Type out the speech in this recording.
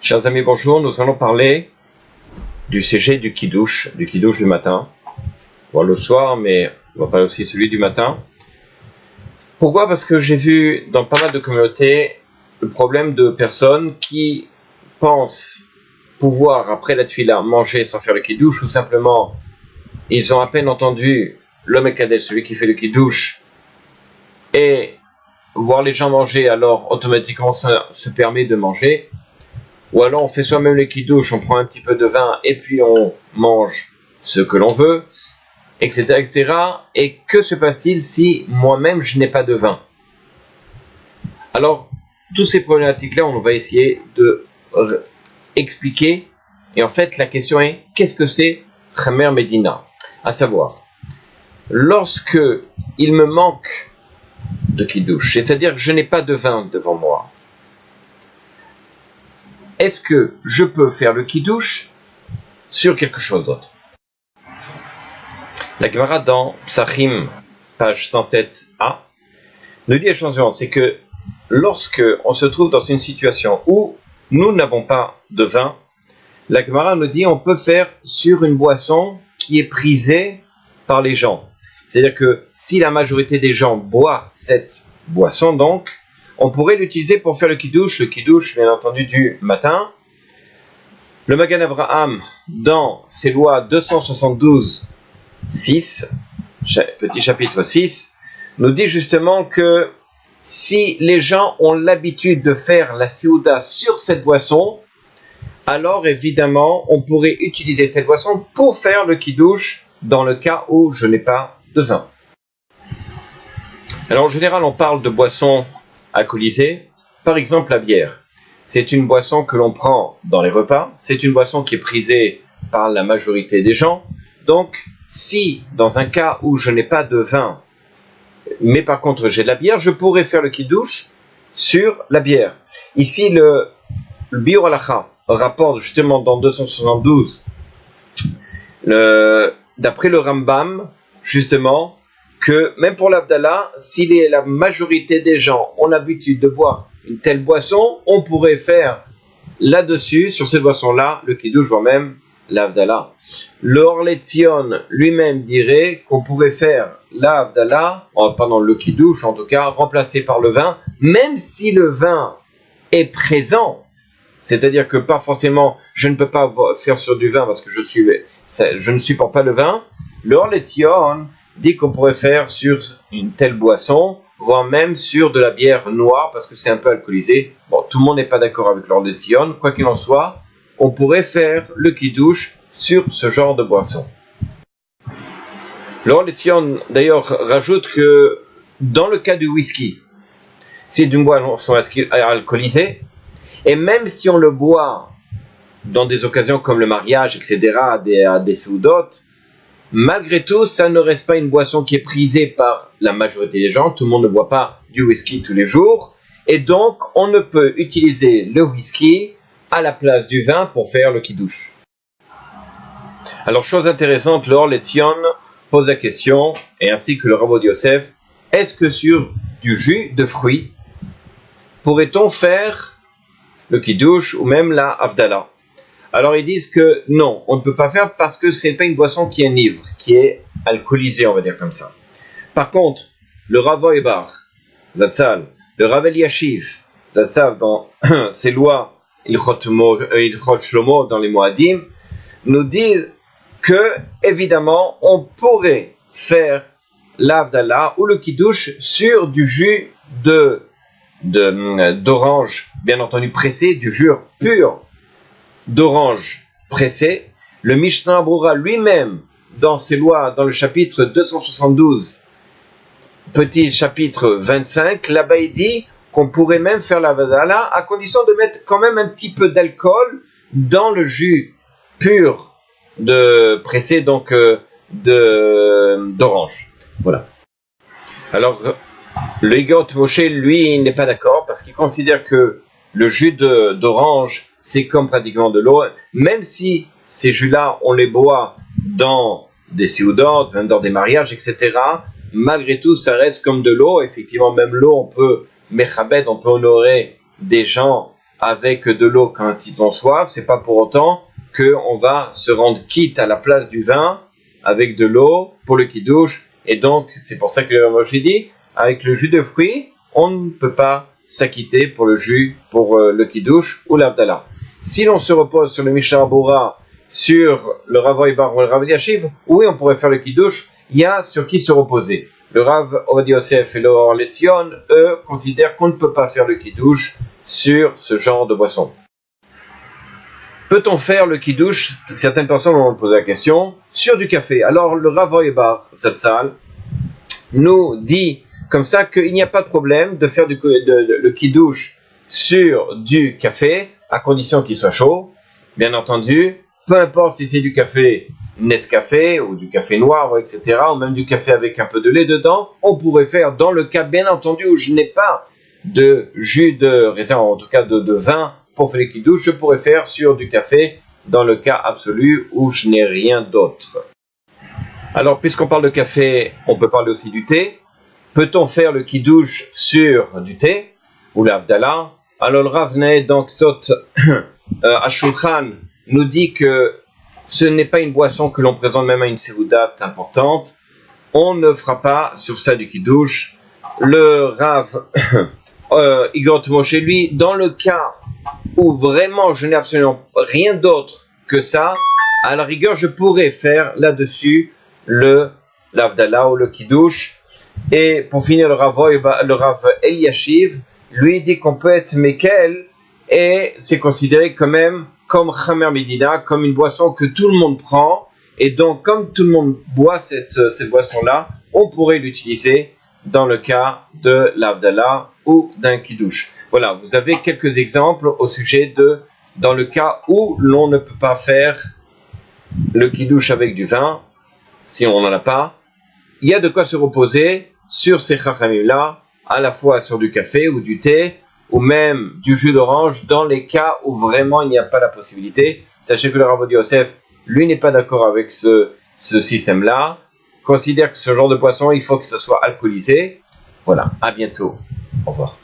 Chers amis, bonjour. Nous allons parler du sujet du kiddush du matin. Bon, le soir, mais on va parler aussi celui du matin. Pourquoi ? Parce que j'ai vu dans pas mal de communautés le problème de personnes qui pensent pouvoir, après la tefila, manger sans faire le kiddush, ou simplement, ils ont à peine entendu l'homme Ekadel, celui qui fait le kiddush, et voir les gens manger, alors automatiquement ça se permet de manger. Ou alors on fait soi-même le kiddush, on prend un petit peu de vin et puis on mange ce que l'on veut, etc., etc. Et que se passe-t-il si moi-même je n'ai pas de vin ? Alors, toutes ces problématiques-là, on va essayer de expliquer. Et en fait, la question est, qu'est-ce que c'est Chamer Medina ? À savoir, lorsque il me manque de kiddush, c'est-à-dire que je n'ai pas de vin devant moi, est-ce que je peux faire le kiddush sur quelque chose d'autre ? La Gemara dans Psachim, page 107a, nous dit échangement, c'est que lorsque on se trouve dans une situation où nous n'avons pas de vin, la Gemara nous dit on peut faire sur une boisson qui est prisée par les gens. C'est-à-dire que si la majorité des gens boit cette boisson, donc, on pourrait l'utiliser pour faire le kiddush bien entendu du matin. Le Magan Avraham, dans ses lois 272, 6, petit chapitre 6, nous dit justement que si les gens ont l'habitude de faire la Seouda sur cette boisson, alors évidemment on pourrait utiliser cette boisson pour faire le kiddush dans le cas où je n'ai pas de vin. Alors en général on parle de boissons alcoolisées, par exemple la bière. C'est une boisson que l'on prend dans les repas, c'est une boisson qui est prisée par la majorité des gens. Donc si dans un cas où je n'ai pas de vin, mais par contre j'ai de la bière, je pourrais faire le kiddush sur la bière. Ici le Biur Halacha rapporte justement dans 272, d'après le Rambam, justement, que même pour l'Havdalah, si la majorité des gens ont l'habitude de boire une telle boisson, on pourrait faire là-dessus, sur cette boisson-là, le kiddush, voire même l'Havdalah. Le Or Letzion lui-même dirait qu'on pourrait faire l'Havdalah, pendant le kiddush en tout cas, remplacé par le vin, même si le vin est présent. C'est-à-dire que pas forcément, je ne peux pas faire sur du vin parce que je ne supporte pas le vin. Le Or Letzion dit qu'on pourrait faire sur une telle boisson, voire même sur de la bière noire, parce que c'est un peu alcoolisé. Bon, tout le monde n'est pas d'accord avec l'Or Letzion. Quoi qu'il en soit, on pourrait faire le kiddush sur ce genre de boisson. L'Or Letzion, d'ailleurs, rajoute que dans le cas du whisky, c'est d'une boisson alcoolisée, et même si on le boit dans des occasions comme le mariage, etc., à des soudotes, malgré tout, ça ne reste pas une boisson qui est prisée par la majorité des gens. Tout le monde ne boit pas du whisky tous les jours. Et donc, on ne peut utiliser le whisky à la place du vin pour faire le kiddush. Alors, chose intéressante, le Or Letzion pose la question, et ainsi que le Rav Yosef, est-ce que sur du jus de fruits, pourrait-on faire le kiddush ou même la Havdalah ? Alors ils disent que non, on ne peut pas faire parce que c'est pas une boisson qui enivre, qui est alcoolisée, on va dire comme ça. Par contre, le Rav Oibar, Zatzal, le Rav Eliashiv, Zatzal dans ses lois Ilchot Shlomo dans les Moadim, nous disent que évidemment on pourrait faire l'Havdalah ou le kiddush sur du jus d'orange, bien entendu pressé, du jus pur d'orange pressé. Le Mishnah Brura lui-même, dans ses lois, dans le chapitre 272, petit chapitre 25, là-bas il dit qu'on pourrait même faire la Havdalah à condition de mettre quand même un petit peu d'alcool dans le jus pur pressé, donc d'orange. Voilà. Alors, le Igot Moshe, lui, il n'est pas d'accord parce qu'il considère que le jus d'orange, c'est comme pratiquement de l'eau, même si ces jus-là, on les boit dans des séoudotes, même dans des mariages, etc. Malgré tout, ça reste comme de l'eau. Effectivement, même l'eau, on peut mechabed, on peut honorer des gens avec de l'eau quand ils ont soif, c'est pas pour autant qu'on va se rendre quitte à la place du vin avec de l'eau pour le kiddush. Et donc, c'est pour ça que le Rav dit, avec le jus de fruits, on ne peut pas s'acquitter pour le jus, pour le kiddush ou l'Havdalah. Si l'on se repose sur le Mishnah Bora, sur le Rav Oibar ou le Rav Eliashiv, oui, on pourrait faire le kiddush, il y a sur qui se reposer. Le Rav Ovadia Yosef et le Or Lesion, eux, considèrent qu'on ne peut pas faire le kiddush sur ce genre de boisson. Peut-on faire le kiddush, certaines personnes vont me poser la question, sur du café? Alors le Rav Oibar Zatzal nous dit comme ça qu'il n'y a pas de problème de faire le kiddush sur du café, à condition qu'il soit chaud. Bien entendu, peu importe si c'est du café Nescafé ou du café noir, etc., ou même du café avec un peu de lait dedans, on pourrait faire dans le cas, bien entendu, où je n'ai pas de jus de raisin, en tout cas de vin pour faire les kiddush, je pourrais faire sur du café dans le cas absolu où je n'ai rien d'autre. Alors, puisqu'on parle de café, on peut parler aussi du thé. Peut-on faire le kiddush sur du thé ou l'Havdalah? Alors, le Rav Neh, donc, Sot Ashulchan, nous dit que ce n'est pas une boisson que l'on présente même à une séoudat importante. On ne fera pas sur ça du kiddush. Le Rav Igot Moshe, lui, dans le cas où vraiment je n'ai absolument rien d'autre que ça, à la rigueur, je pourrais faire là-dessus l'Havdalah ou le kiddush. Et pour finir, le Rav Eliashiv, lui dit qu'on peut être mekel, et c'est considéré quand même comme Chamer Medina, comme une boisson que tout le monde prend, et donc comme tout le monde boit cette boisson-là, on pourrait l'utiliser dans le cas de l'Havdalah ou d'un kiddush. Voilà, vous avez quelques exemples au sujet dans le cas où l'on ne peut pas faire le kiddush avec du vin, si on n'en a pas, il y a de quoi se reposer sur ces chachamim-là, à la fois sur du café ou du thé, ou même du jus d'orange, dans les cas où vraiment il n'y a pas la possibilité. Sachez que le Rav Ovadia Yosef, lui, n'est pas d'accord avec ce système-là, considère que ce genre de boisson, il faut que ce soit alcoolisé. Voilà, à bientôt. Au revoir.